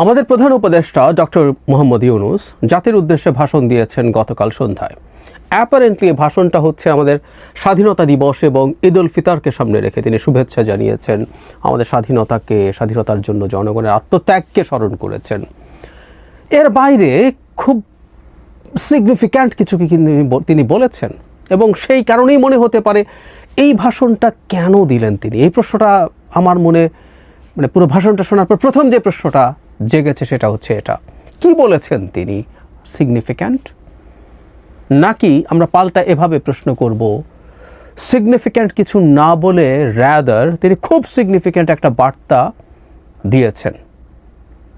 আমাদের প্রধান উপদেষ্টা ডক্টর মোহাম্মদ ইউনূস জাতির উদ্দেশ্যে ভাষণ দিয়েছেন গতকাল সন্ধ্যায়। অ্যাপারেন্টলি ভাষণটা হচ্ছে আমাদের স্বাধীনতা দিবস এবং ঈদ উল ফিতরকে সামনে রেখে তিনি শুভেচ্ছা জানিয়েছেন, আমাদের স্বাধীনতার জন্য জনগণের আত্মত্যাগকে স্মরণ করেছেন। এর বাইরে খুব সিগনিফিক্যান্ট কিছু কি তিনি বলেছেন এবং সেই কারণেই মনে হতে পারে এই ভাষণটা কেন দিলেন তিনি। এই প্রশ্নটা আমার মনে পুরো ভাষণটা শোনার পর প্রথম যে প্রশ্নটা জেগেছে সেটা হচ্ছে এটা, কি বলেছেন তিনি সিগনিফিক্যান্ট? নাকি আমরা পাল্টা এভাবে প্রশ্ন করব, সিগনিফিক্যান্ট কিছু না বলে রাদার তিনি খুব সিগনিফিক্যান্ট একটা বার্তা দিয়েছেন,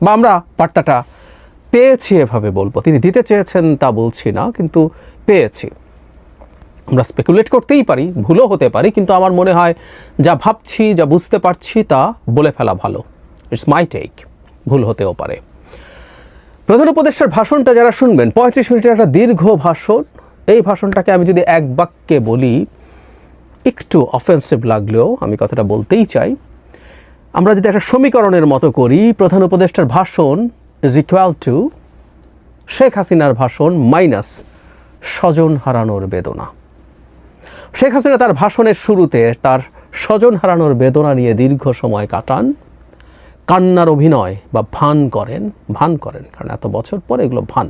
বা আমরা বার্তাটা পেয়েছি এভাবে বলবো। তিনি দিতে চেয়েছেন তা বলছি না, কিন্তু পেয়েছি। আমরা স্পেকুলেট করতেই পারি, ভুলও হতে পারি, কিন্তু আমার মনে হয় যা ভাবছি, যা বুঝতে পারছি তা বলে ফেলা ভালো। ইটস মাই টেক, ভুল হতেও পারে। প্রধান উপদেষ্টার ভাষণটা যারা শুনবেন, 35 মিনিটের একটা দীর্ঘ ভাষণ। এই ভাষণটাকে আমি যদি এক বাক্যে বলি, একটু অফেন্সিভ লাগলেও আমি কথাটা বলতেই চাই। আমরা যদি একটা সমীকরণের মতো করি, প্রধান উপদেষ্টার ভাষণ ইজ ইকুয়াল টু শেখ হাসিনার ভাষণ মাইনাস স্বজন হারানোর বেদনা। শেখ হাসিনা তার ভাষণের শুরুতে তার স্বজন হারানোর বেদনা নিয়ে দীর্ঘ সময় কাটান, কান্নার অভিনয় বা ভান করেন, কারণ এত বছর পরে এগুলো ভান।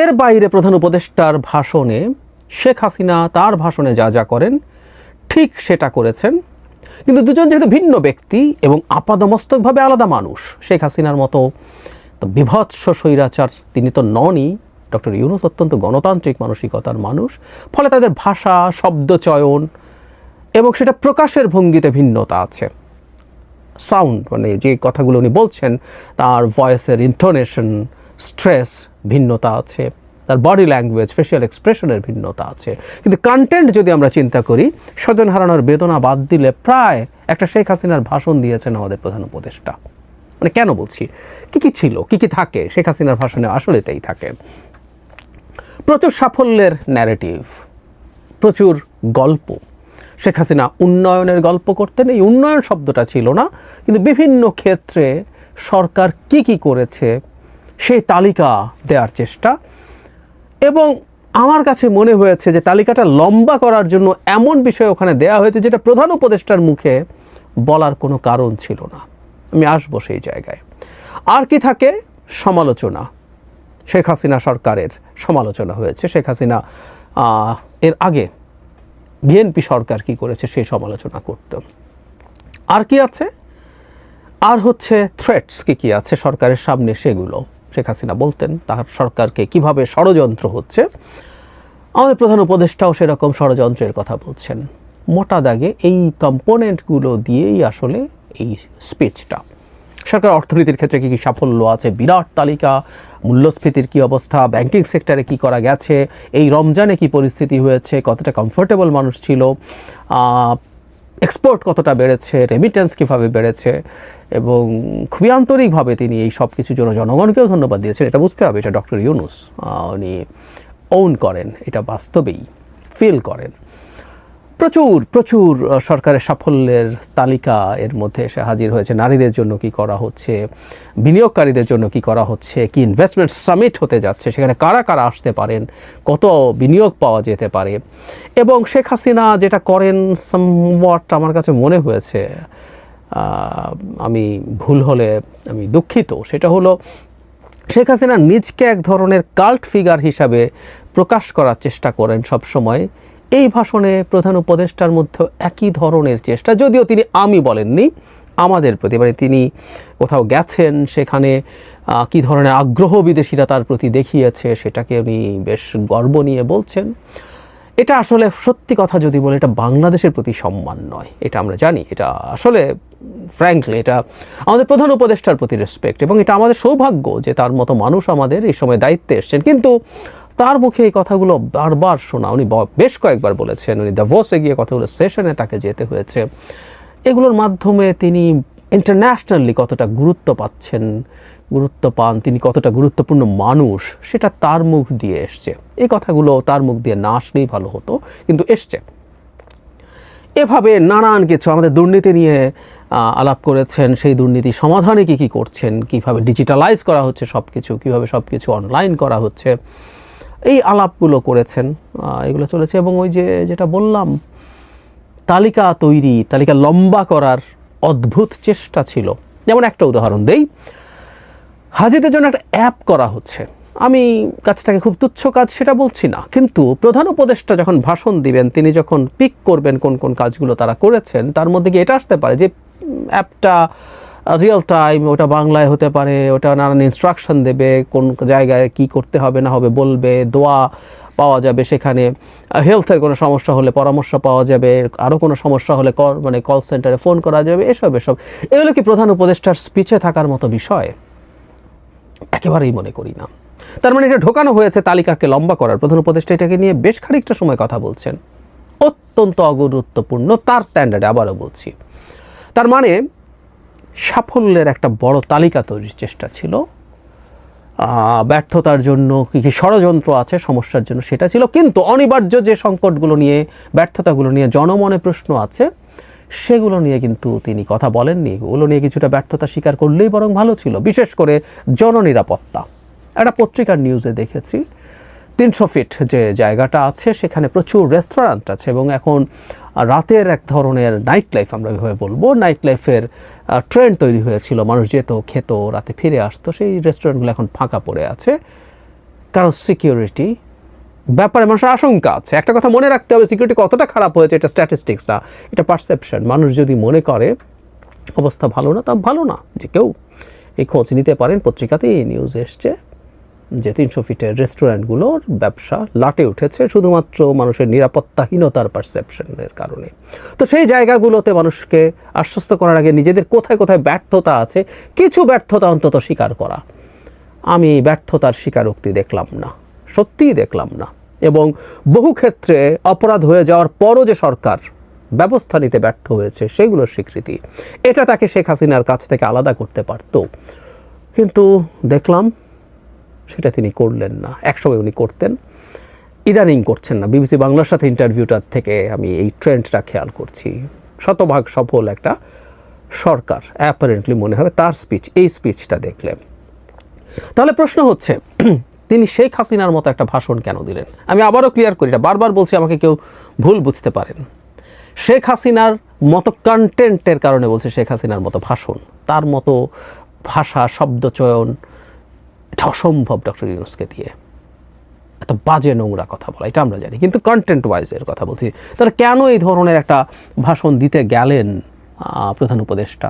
এর বাইরে প্রধান উপদেষ্টার ভাষণে শেখ হাসিনা তার ভাষণে যা যা করেন ঠিক সেটা করেছেন, কিন্তু দুজন যেহেতু ভিন্ন ব্যক্তি এবং আপাদমস্তকভাবে আলাদা মানুষ। শেখ হাসিনার মতো বিভৎস স্বৈরাচার তিনি তো ননই। ডক্টর ইউনূস অত্যন্ত গণতান্ত্রিক মানসিকতার মানুষ, ফলে তাদের ভাষা, শব্দচয়ন এবং সেটা প্রকাশের ভঙ্গিতে ভিন্নতা আছে। সাউন্ড যে কথাগুলো উনি বলছেন, তার ভয়েসের ইন্টোনেশন, স্ট্রেস ভিন্নতা আছে, তার বডি ল্যাঙ্গুয়েজ, ফেশিয়াল এক্সপ্রেশনের ভিন্নতা আছে। কিন্তু কন্টেন্ট যদি আমরা চিন্তা করি, স্বজন হারানোর বেদনা বাদ দিলে প্রায় একটা শেখ হাসিনার ভাষণ দিয়েছেন আমাদের প্রধান উপদেষ্টা। কেন বলছি, কি ছিল, কি থাকে শেখ হাসিনার ভাষণে, আসলে তাই থাকে। প্রচুর সাফল্যের ন্যারেটিভ, প্রচুর গল্প। শেখ হাসিনা উন্নয়নের গল্প করতেন, এই উন্নয়ন শব্দটা ছিল না, কিন্তু বিভিন্ন ক্ষেত্রে সরকার কি করেছে সেই তালিকা দেওয়ার চেষ্টা। এবং আমার কাছে মনে হয়েছে যে তালিকাটা লম্বা করার জন্য এমন বিষয় ওখানে দেওয়া হয়েছে যেটা প্রধান উপদেষ্টার মুখে বলার কোনো কারণ ছিল না। আমি আসবো সেই জায়গায়। আর কি থাকে, সমালোচনা। শেখ হাসিনা সরকারের সমালোচনা হয়েছে। শেখ হাসিনা এর আগে বিএনপি সরকার কি করেছে সেই সমালোচনা করতেন। আর কি আছে, আর হচ্ছে থ্রেটস কি আছে সরকারের সামনে, সেগুলো শেখ হাসিনা বলতেন তার সরকারকে কিভাবে ষড়যন্ত্র হচ্ছে। আমাদের প্রধান উপদেষ্টাও সেরকম ষড়যন্ত্রের কথা বলছেন। মোটা দাগে এই কম্পোনেন্টগুলো দিয়েই আসলে এই স্পিচটা। সরকার অর্থনীতির ক্ষেত্রে কী সাফল্য আছে, বিরাট তালিকা। মূল্যস্ফীতির কী অবস্থা, ব্যাংকিং সেক্টরে কি করা গেছে, এই রমজানে কি পরিস্থিতি হয়েছে, কতটা কমফোর্টেবল মানুষ ছিল, এক্সপোর্ট কতটা বেড়েছে, রেমিটেন্স কীভাবে বেড়েছে। এবং খুবই আন্তরিকভাবে তিনি এই সব কিছুর জন্য জনগণকেও ধন্যবাদ দিয়েছেন। এটা বুঝতে হবে, এটা ডক্টর ইউনূস উনি ওন করেন, এটা বাস্তবেই ফিল করেন। প্রচুর সরকারের সাফল্যের তালিকা এর মধ্যে এসে হাজির হয়েছে। নারীদের জন্য কি করা হচ্ছে, বিনিয়োগকারীদের জন্য কি করা হচ্ছে, কি ইনভেস্টমেন্ট সামিট হতে যাচ্ছে, সেখানে কারা কারা আসতে পারেন, কত বিনিয়োগ পাওয়া যেতে পারে। এবং শেখ হাসিনা যেটা করেন সামওয়াট আমার কাছে মনে হয়েছে, আমি ভুল হলে আমি দুঃখিত, সেটা হলো শেখ হাসিনা নিজকে এক ধরনের কাল্ট ফিগার হিসাবে প্রকাশ করার চেষ্টা করেন সবসময়। এই ভাষণে প্রধান উপদেষ্টার মধ্যে একই ধরনের চেষ্টা, যদিও তিনি আমি বলেননি, আমাদের প্রতি, তিনি কোথাও গেছেন, সেখানে কী ধরনের আগ্রহ বিদেশিরা তার প্রতি দেখিয়েছে সেটাকে উনি বেশ গর্ব নিয়ে বলছেন। এটা আসলে সত্যি কথা যদি বলে, এটা বাংলাদেশের প্রতি সম্মান নয়, এটা আমরা জানি। এটা আসলে ফ্র্যাঙ্কলি এটা আমাদের প্রধান উপদেষ্টার প্রতি রেসপেক্ট, এবং এটা আমাদের সৌভাগ্য যে তার মতো মানুষ আমাদের এই সময় দায়িত্বে এসছেন। কিন্তু তার মুখে এই কথাগুলো বারবার শোনা, উনি বেশ কয়েকবার বলেছেন, উনি দাভোসে গিয়ে কতগুলো সেশনে তাকে যেতে হয়েছে। এগুলোর মাধ্যমে তিনি ইন্টারন্যাশনালি কতটা গুরুত্ব পান, তিনি কতটা গুরুত্বপূর্ণ মানুষ, সেটা তার মুখ দিয়ে এসছে। এই কথাগুলো তার মুখ দিয়ে না আসলেই ভালো হতো, কিন্তু এসছে। এভাবে নানান কিছু, আমাদের দুর্নীতি নিয়ে আলাপ করেছেন, সেই দুর্নীতি সমাধানে কী কী করছেন, কীভাবে ডিজিটালাইজ করা হচ্ছে সব কিছু, কীভাবে সব কিছু অনলাইন করা হচ্ছে, এই আলাপগুলো করেছেন। এগুলো চলেছে। এবং ওই যেটা বললাম, তালিকা লম্বা করার অদ্ভুত চেষ্টা ছিল। যেমন একটা উদাহরণ দেই, হাজিদের জন্য একটা অ্যাপ করা হচ্ছে। আমি কাজটাকে খুব তুচ্ছ কাজ সেটা বলছি না, কিন্তু প্রধান উপদেষ্টা যখন ভাষণ দিবেন, তিনি যখন পিক করবেন কোন কোন কাজগুলো তারা করেছেন, তার মধ্যে কি এটা আসতে পারে যে অ্যাপটা রিয়েল টাইম, ওটা বাংলায় হতে পারে, ওটা নানান ইনস্ট্রাকশন দেবে, কোন জায়গায় কি করতে হবে না হবে বলবে, দোয়া পাওয়া যাবে সেখানে, হেলথের কোনো সমস্যা হলে পরামর্শ পাওয়া যাবে, আরও কোনো সমস্যা হলে কল সেন্টারে ফোন করা যাবে, এসব এগুলো কি প্রধান উপদেষ্টার স্পিচে থাকার মতো বিষয়? একেবারেই মনে করি না। তার মানে এটা ঢোকানো হয়েছে তালিকাকে লম্বা করার। প্রধান উপদেষ্টা এটাকে নিয়ে বেশ খানিকটা সময় কথা বলছেন, অত্যন্ত অগুরুত্বপূর্ণ তার স্ট্যান্ডার্ডে, আবারও বলছি। তার মানে সাফল্যের একটা বড় তালিকা তৈরির চেষ্টা ছিল, ব্যর্থতার জন্য কী কী ষড়যন্ত্র আছে সমস্যার জন্য সেটা ছিল, কিন্তু অনিবার্য যে সংকটগুলো নিয়ে, ব্যর্থতাগুলো নিয়ে জনমনে প্রশ্ন আছে, সেগুলো নিয়ে কিন্তু তিনি কথা বলেননি। ওগুলো নিয়ে কিছুটা ব্যর্থতা স্বীকার করলেই বরং ভালো ছিল। বিশেষ করে জননিরাপত্তা। একটা পত্রিকার নিউজে দেখেছি 300 ফিট যে জায়গাটা আছে সেখানে প্রচুর রেস্টুরেন্ট আছে, এবং এখন রাতের এক ধরনের নাইট লাইফ, আমরা এভাবে বলবো, নাইট লাইফের ট্রেন্ড তৈরি হয়েছিল। মানুষ যেত, খেত, রাতে ফিরে আসতো। সেই রেস্টুরেন্টগুলো এখন ফাঁকা পড়ে আছে, কারণ সিকিউরিটি ব্যাপারে মানুষের আশঙ্কা আছে। একটা কথা মনে রাখতে হবে, সিকিউরিটি কতটা খারাপ হয়েছে এটা স্ট্যাটিস্টিক্স না, এটা পারসেপশন। মানুষ যদি মনে করে অবস্থা ভালো না, তা ভালো না। যে কেউ এই খোঁজ নিতে পারেন, পত্রিকাতেই এই নিউজ এসছে যে 300 ফিটের রেস্টুরেন্টগুলোর ব্যবসা লাটে উঠেছে শুধুমাত্র মানুষের নিরাপত্তাহীনতার পারসেপশনের কারণে। তো সেই জায়গাগুলোতে মানুষকে আশ্বস্ত করার আগে নিজেদের কোথায় কোথায় ব্যর্থতা আছে, কিছু ব্যর্থতা অন্তত স্বীকার করা। আমি ব্যর্থতার স্বীকারোক্তি দেখলাম না, সত্যিই দেখলাম না। এবং বহু ক্ষেত্রে অপরাধ হয়ে যাওয়ার পরও যে সরকার ব্যবস্থা নিতে ব্যর্থ হয়েছে সেগুলোর স্বীকৃতি, এটা তাকে শেখ হাসিনার কাছ থেকে আলাদা করতে পারত, কিন্তু দেখলাম সেটা তিনি করলেন না। একসময় উনি করতেন, ইদানিং করছেন না। বিবিসি বাংলার সাথে ইন্টারভিউটার থেকে আমি এই ট্রেন্ডটা খেয়াল করছি। শতভাগ সফল একটা সরকার অ্যাপারেন্টলি মনে হবে তার স্পিচ, এই স্পিচটা দেখলে। তাহলে প্রশ্ন হচ্ছে, তিনি শেখ হাসিনার মতো একটা ভাষণ কেন দিলেন? আমি আবারও ক্লিয়ার করি, এটা বারবার বলছি, আমাকে কেউ ভুল বুঝতে পারেন। শেখ হাসিনার মতো কন্টেন্টের কারণে বলছে শেখ হাসিনার মতো ভাষণ, তার মতো ভাষা, শব্দচয়ন, এটা অসম্ভব ডক্টর ইউনূসকে দিয়ে। এত বাজে নোংরা কথা বলা, এটা আমরা জানি, কিন্তু কন্টেন্ট ওয়াইজের কথা বলছি। তারা কেন এই ধরনের একটা ভাষণ দিতে গেলেন প্রধান উপদেষ্টা?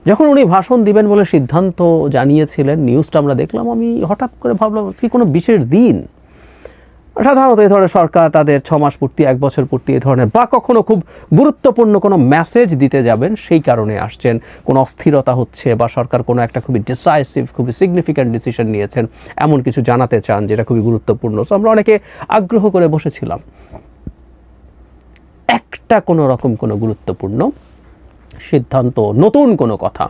যখন উনি ভাষণ দিবেন বলে সিদ্ধান্ত জানিয়েছিলেন, নিউজটা আমরা দেখলাম, আমি হঠাৎ করে ভাবলাম কি কোনো বিশেষ দিন? সাধারণত এই ধরনের সরকার তাদের 6 মাস পূর্তি, 1 বছর পূর্তি, এই ধরনের বা কখনো খুব গুরুত্বপূর্ণ কোনো মেসেজ দিতে যাবেন, সেই কারণে আসছেন। কোনো অস্থিরতা হচ্ছে বা সরকার কোনো একটা খুবই ডিসাইসিভ, খুবই সিগনিফিক্যান্ট ডিসিশন নিয়েছেন, এমন কিছু জানাতে চান যেটা খুবই গুরুত্বপূর্ণ। সো আমরা অনেকে আগ্রহ করে বসেছিলাম। একটা কোনো রকম কোনো গুরুত্বপূর্ণ সিদ্ধান্ত, নতুন কোনো কথা,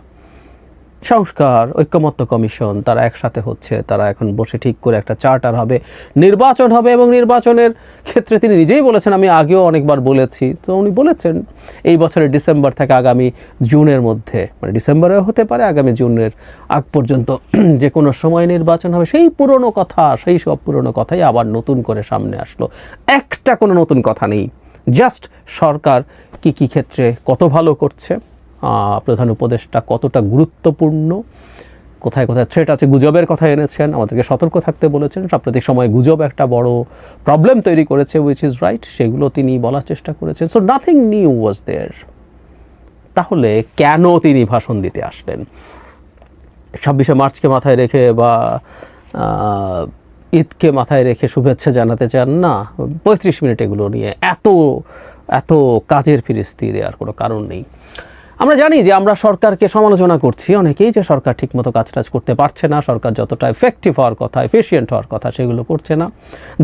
সংস্কার, ঐক্যমত্য কমিশন, তারা একসাথে হচ্ছে, তারা এখন বসে ঠিক করে একটা চার্টার হবে, নির্বাচন হবে। এবং নির্বাচনের ক্ষেত্রে তিনি নিজেই বলেছেন, আমি আগেও অনেকবার বলেছি, তো উনি বলেছেন এই বছরের ডিসেম্বর থেকে আগামী জুনের মধ্যে, মানে ডিসেম্বরেও হতে পারে, আগামী জুনের আগ পর্যন্ত যে কোনো সময় নির্বাচন হবে। সেই পুরনো কথা, সেই সব পুরনো কথাই আবার নতুন করে সামনে আসলো। একটা কোনো নতুন কথা নেই, জাস্ট সরকার কি কি ক্ষেত্রে কত ভালো করছে, প্রধান উপদেষ্টা কতটা গুরুত্বপূর্ণ, কোথায় কোথায় থ্রেট আছে, গুজবের কথা এনেছেন, আমাদেরকে সতর্ক থাকতে বলেছেন। সাম্প্রতিক সময়ে গুজব একটা বড় প্রবলেম তৈরি করেছে, উইচ ইজ রাইট, সেগুলো তিনি বলার চেষ্টা করেছেন। সো নাথিং নিউ ওয়াজ দেয়ার। তাহলে কেন তিনি ভাষণ দিতে আসলেন? 26শে মার্চকে মাথায় রেখে বা ঈদকে মাথায় রেখে শুভেচ্ছা জানাতে চান না? 35 মিনিট এগুলো নিয়ে এত কাজের ফিরিস্তি দেওয়ার কোনো কারণ নেই। আমরা জানি যে আমরা সরকারকে সমালোচনা করছি অনেকেই, যে সরকার ঠিকমতো কাজ করতে পারছে না, সরকার যতটা এফেক্টিভ হওয়ার কথা, এফিশিয়েন্ট হওয়ার কথা, সেগুলো করছে না।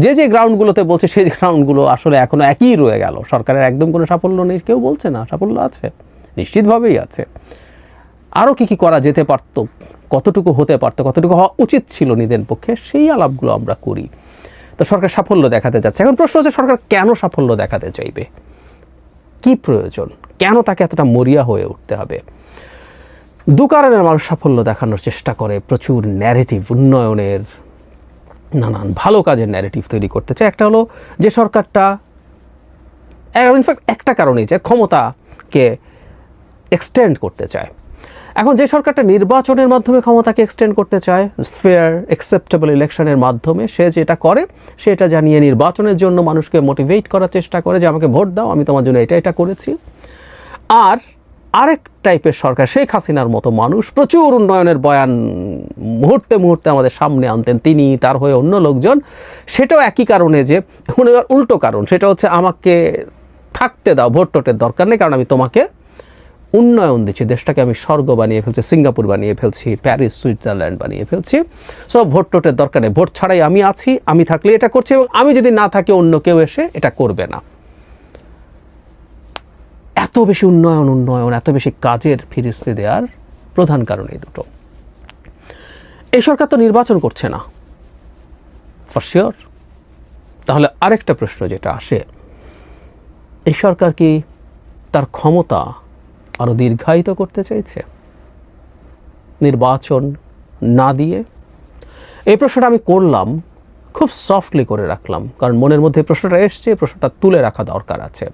যে গ্রাউন্ডগুলোতে বলছে সেই গ্রাউন্ডগুলো আসলে এখনও একই রয়ে গেল। সরকারের একদম কোনো সাফল্য নেই, কেউ বলছে না। সাফল্য আছে, নিশ্চিতভাবেই আছে। আরও কী করা যেতে পারত, কতটুকু হতে পারত, কতটুকু হওয়া উচিত ছিল নিজের পক্ষে, সেই আলাপগুলো আমরা করি। তো সরকার সাফল্য দেখাতে যাচ্ছে। এখন প্রশ্ন হচ্ছে, সরকার কেন সাফল্য দেখাতে চাইবে? কি প্রয়োজন, কেন তাকে এতটা মরিয়া হয়ে উঠতে হবে? দু কারণের মানুষ সাফল্য দেখানোর চেষ্টা করে, প্রচুর ন্যারেটিভ, উন্নয়নের নানান ভালো কাজের ন্যারেটিভ তৈরি করতে চায়। একটা হলো যে সরকারটা, ইনফ্যাক্ট একটা কারণেই যে ক্ষমতাকে এক্সটেন্ড করতে চায়। এখন যে সরকারটা নির্বাচনের মাধ্যমে ক্ষমতাকে এক্সটেন্ড করতে চায়, ফেয়ার অ্যাকসেপ্টেবল ইলেকশনের মাধ্যমে, সে যেটা করে সেটা জানিয়ে নির্বাচনের জন্য মানুষকে মোটিভেট করার চেষ্টা করে যে আমাকে ভোট দাও, আমি তোমার জন্য এটা করেছি। আর আরেক টাইপের সরকার, শেখ হাসিনার মতো মানুষ প্রচুর উন্নয়নের বয়ান মুহূর্তে মুহূর্তে আমাদের সামনে আনতেন, তিনি, তার হয়ে অন্য লোকজন। সেটাও একই কারণে, যে উল্টো কারণ, সেটা হচ্ছে আমাকে থাকতে দাও, ভোট টোটের দরকার নেই, কারণ আমি তোমাকে উন্নয়ন দিচ্ছি, দেশটাকে আমি স্বর্গ বানিয়ে ফেলছি, সিঙ্গাপুর বানিয়ে ফেলছি, প্যারিস, সুইজারল্যান্ড বানিয়ে ফেলছি, সব ভোট টোটের দরকার নেই, ভোট ছাড়াই আমি আছি, আমি থাকলে এটা করছি, এবং আমি যদি না থাকি অন্য কেউ এসে এটা করবে না। এত বেশি উন্নয়ন, এত বেশি কাজের ফিরিস্তি দেওয়ার প্রধান কারণ এই দুটো। এই সরকার তো নির্বাচন করছে না, ফর শিওর। তাহলে আরেকটা প্রশ্ন যেটা আসে, এই সরকার কি তার ক্ষমতা আরও দীর্ঘায়িত করতে চাইছে নির্বাচন না দিয়ে? এই প্রশ্নটা আমি করলাম, খুব সফটলি করে রাখলাম, কারণ মনের মধ্যে প্রশ্নটা এসছে, প্রশ্নটা তুলে রাখা দরকার আছে।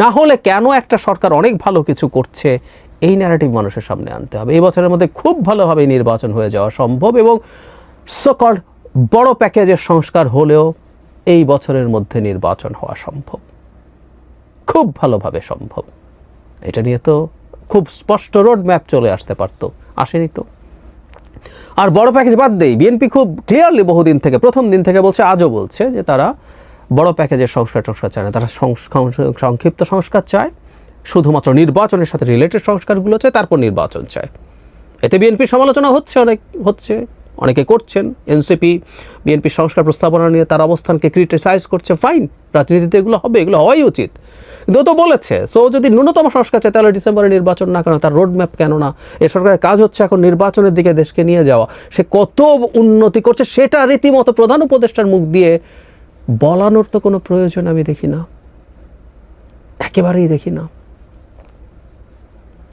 না হলে কেন একটা সরকার অনেক ভালো কিছু করছে এই ন্যারেটিভ মানুষের সামনে আনতে হবে? এই বছরের মধ্যে খুব ভালোভাবে নির্বাচন হয়ে যাওয়া সম্ভব, এবং সকল বড় প্যাকেজের সংস্কার হলেও এই বছরের মধ্যে নির্বাচন হওয়া সম্ভব, খুব ভালোভাবে সম্ভব। এটা নিয়ে তো খুব স্পষ্ট রোড ম্যাপ চলে আসতে পারতো, আসেনি তো। আর বড় প্যাকেজ বাদ দেই, বিএনপি খুব ক্লিয়ারলি বহুদিন থেকে, প্রথম দিন থেকে বলছে, আজও বলছে, যে তারা বড় প্যাকেজের সংস্কার চায় না, তারা সংক্ষিপ্ত সংস্কার চায়, শুধুমাত্র নির্বাচনের সাথে রিলেটেড সংস্কারগুলো চায়, তারপর নির্বাচন চায়। এতে বিএনপির সমালোচনা হচ্ছে, অনেকে করছেন। এনসিপি বিএনপির সংস্কার প্রস্তাবনা নিয়ে তার অবস্থানকে ক্রিটিসাইজ করছে, ফাইন, রাজনীতিতে এগুলো হবে, এগুলো হওয়াই উচিত। কিন্তু ও তো বলেছে, সো যদি ন্যূনতম সংস্কার চায় তাহলে ডিসেম্বরে নির্বাচন না কেন, তার রোড ম্যাপ কেন না? এ সরকারের কাজ হচ্ছে এখন নির্বাচনের দিকে দেশকে নিয়ে যাওয়া। সে কত উন্নতি করছে সেটা রীতিমতো প্রধান উপদেষ্টার মুখ দিয়ে বলানোর তো কোনো প্রয়োজন আমি দেখি না, একেবারেই দেখি না।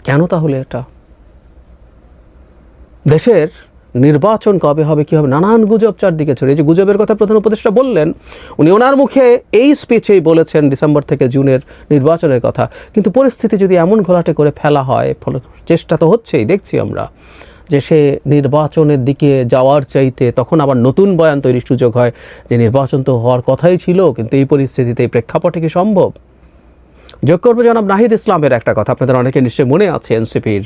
কেন তাহলে এটা? দেশের নির্বাচন কবে হবে, কী হবে, নানান গুজব চারদিকে ছড়িয়ে। যে গুজবের কথা প্রধান উপদেষ্টা বললেন, উনি ওনার মুখে এই স্পিচেই বলেছেন ডিসেম্বর থেকে জুনের নির্বাচনের কথা, কিন্তু পরিস্থিতি যদি এমন ঘোলাটে করে ফেলা হয়, ফলে চেষ্টা তো হচ্ছেই, দেখছি আমরা, যে সে নির্বাচনের দিকে যাওয়ার চাইতে তখন আবার নতুন বয়ান তৈরির সুযোগ হয় যে নির্বাচন তো হওয়ার কথাই ছিল, কিন্তু এই পরিস্থিতিতে, এই প্রেক্ষাপটে কি সম্ভব? যোগ করবো জনাব নাহিদ ইসলামের একটা কথা, আপনাদের অনেকে নিশ্চয়ই মনে আছে, এনসিপির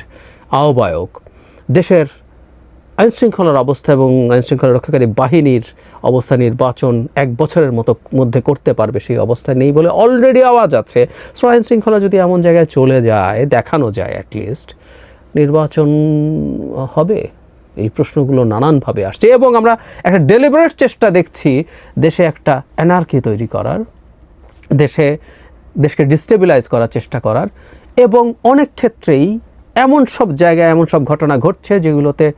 আহ্বায়ক, দেশের আইনশৃঙ্খলার অবস্থা এবং আইনশৃঙ্খলা রক্ষাকারী বাহিনীর অবস্থা নির্বাচন 1 বছরের মধ্যে করতে পারবে সেই অবস্থা নেই বলে অলরেডি আওয়াজ আছে। সো আইনশৃঙ্খলা যদি এমন জায়গায় চলে যায়, দেখানো যায় অ্যাটলিস্ট, নির্বাচন হবে? এই প্রশ্নগুলো নানানভাবে আসছে, এবং আমরা একটা ডেলিবারেট চেষ্টা দেখছি দেশে একটা অ্যানার্কি তৈরি করার, দেশকে ডিস্টেবিলাইজ করার চেষ্টা করার, এবং অনেক ক্ষেত্রেই এমন সব জায়গায় এমন সব ঘটনা ঘটছে যেগুলোতে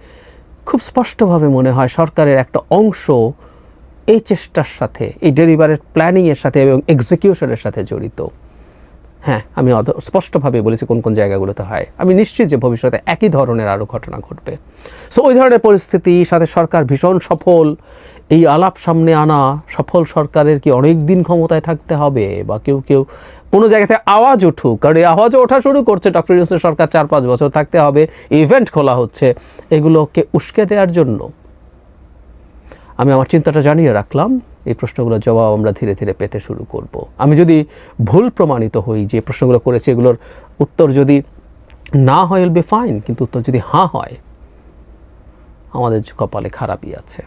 খুব স্পষ্টভাবে মনে হয় সরকারের একটা অংশ এই চেষ্টার সাথে, এই ডেলিভারের প্ল্যানিংয়ের সাথে এবং এক্সিকিউশনের সাথে জড়িত। হ্যাঁ, আমি স্পষ্টভাবে বলেছি কোন কোন জায়গাগুলোতে হয়। আমি নিশ্চিত যে ভবিষ্যতে একই ধরনের আরও ঘটনা ঘটবে। সো ওই ধরনের পরিস্থিতির সাথে সরকার ভীষণ সফল, এই আলাপ সামনে আনা, সফল সরকারের কি অনেক দিন ক্ষমতায় থাকতে হবে, বা কেউ কোনো জায়গাতে আওয়াজ উঠুক, কারণ এই আওয়াজও ওঠা শুরু করছে, ডক্টর ইউনূসের সরকার 4-5 বছর থাকতে হবে, ইভেন্ট খোলা হচ্ছে, এগুলোকে উস্কে দেওয়ার জন্য। আমি আমার চিন্তাটা জানিয়ে রাখলাম, এই প্রশ্নগুলোর জবাব আমরা ধীরে ধীরে পেতে শুরু করব। আমি যদি ভুল প্রমাণিত হই, যে প্রশ্নগুলো করেছি এগুলোর উত্তর যদি না হয়, উইল বি ফাইন, কিন্তু উত্তর যদি হ্যাঁ হয়, আমাদের কপালে খারাপই আছে।